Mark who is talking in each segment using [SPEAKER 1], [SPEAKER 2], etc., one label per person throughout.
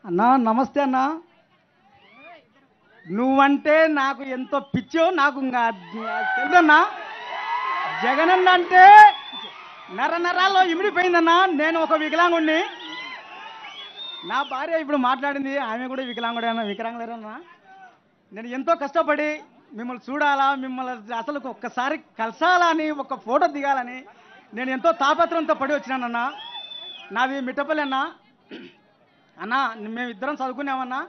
[SPEAKER 1] అన్నా నమస్తే అన్నా. నువ్వంటే నాకు ఎంతో పిచ్చో నాకు ఇంకా తెలుసన్నా. జగనన్న అంటే నర నరాల్లో ఇమిడిపోయిందన్నా. నేను ఒక వికలాంగుణ్ణి. నా భార్య ఇప్పుడు మాట్లాడింది, ఆమె కూడా వికలాంగులేరన్నా. నేను ఎంతో కష్టపడి మిమ్మల్ని చూడాలా, మిమ్మల్ని అసలు ఒక్కసారి కలసాలని, ఒక ఫోటో దిగాలని నేను ఎంతో తాపత్రంతో పడి వచ్చినానన్నా. నాది మిట్టపల్లి అన్నా. అన్నా మేము ఇద్దరం చదువుకున్నామన్నా.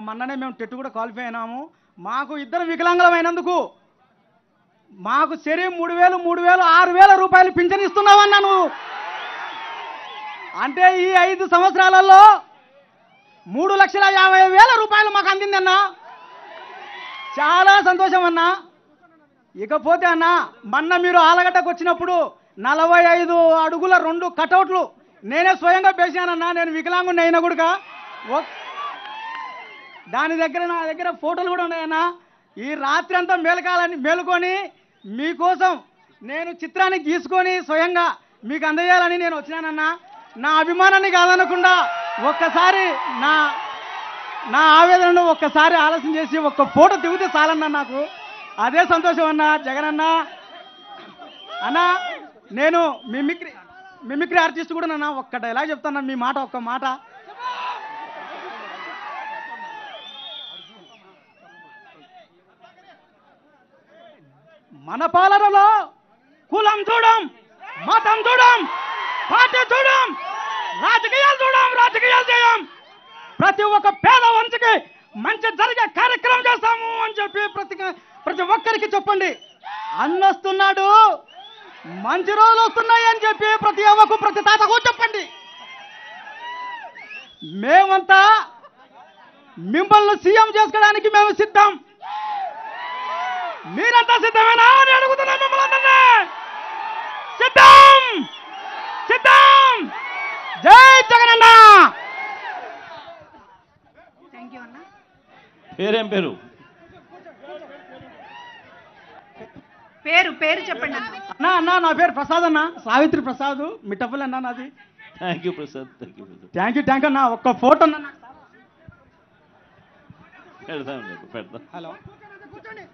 [SPEAKER 1] మొన్ననే మేము టెట్ కూడా క్వాలిఫై అయినాము. మాకు ఇద్దరం వికలాంగులమైనందుకు మాకు సరి 3,000, 3,000, 6,000 రూపాయలు పింఛన్ ఇస్తున్నావన్నా నువ్వు. అంటే ఈ 5 సంవత్సరాలలో 3,50,000 రూపాయలు మాకు అందిందన్నా. చాలా సంతోషం అన్నా. ఇకపోతే అన్నా, మొన్న మీరు ఆలగడ్డకు వచ్చినప్పుడు 45 అడుగుల 2 కటౌట్లు నేనే స్వయంగా పేశానన్నా. నేను వికలాంగుని అయినా కూడా దాని దగ్గర నా దగ్గర ఫోటోలు కూడా ఉన్నాయన్నా. ఈ రాత్రి అంతా మేలుకొని మీకోసం నేను చిత్రాన్ని గీసుకొని స్వయంగా మీకు అందజేయాలని నేను వచ్చినానన్నా. నా అభిమానాన్ని కాదనకుండా ఒక్కసారి నా ఆవేదనను ఒక్కసారి ఆలోచన చేసి ఒక్క ఫోటో దిగితే చాలన్నా నాకు. అదే సంతోషం అన్నా. జగనన్న అన్నా, నేను మిమిక్రీ ఆర్టిస్ట్ కూడా నన్నా. ఒక్క డైలాగ్ చెప్తాను, మీ మాట ఒక్క మాట. మన పాలనలో కులం చూడం, మతం చూడం, పార్టీ చూడం, రాజకీయాలు చేయం. ప్రతి ఒక్క పేద వంశకి మంచి జరిగే కార్యక్రమం చేస్తాము అని చెప్పి ప్రతి ఒక్కరికి చెప్పండి. అన్నొస్తున్నాడు, మంచి రోజులు వస్తున్నాయి అని చెప్పి ప్రతి అవ్వకు ప్రతి తాతకు చెప్పండి. మేమంతా మిమ్మల్ని సీఎం చేసుకోవడానికి మేము సిద్ధం. మీరంతా సిద్ధమేనా అని అడుగుతున్నా మిమ్మల్ని. సిద్ధం సిద్ధం. జై జగనన్న.
[SPEAKER 2] పేరేం పేరు?
[SPEAKER 3] పేరు చెప్పండి
[SPEAKER 1] అన్నా. నా పేరు ప్రసాద్ అన్న, సావిత్రి ప్రసాద్, మిట్టపల్లి అన్నా నాది.
[SPEAKER 2] Thank you Prasad.
[SPEAKER 1] Thank you అన్న. ఒక్క ఫోటో అన్న.
[SPEAKER 2] పెడతాం.
[SPEAKER 1] హలో, కూర్చోండి.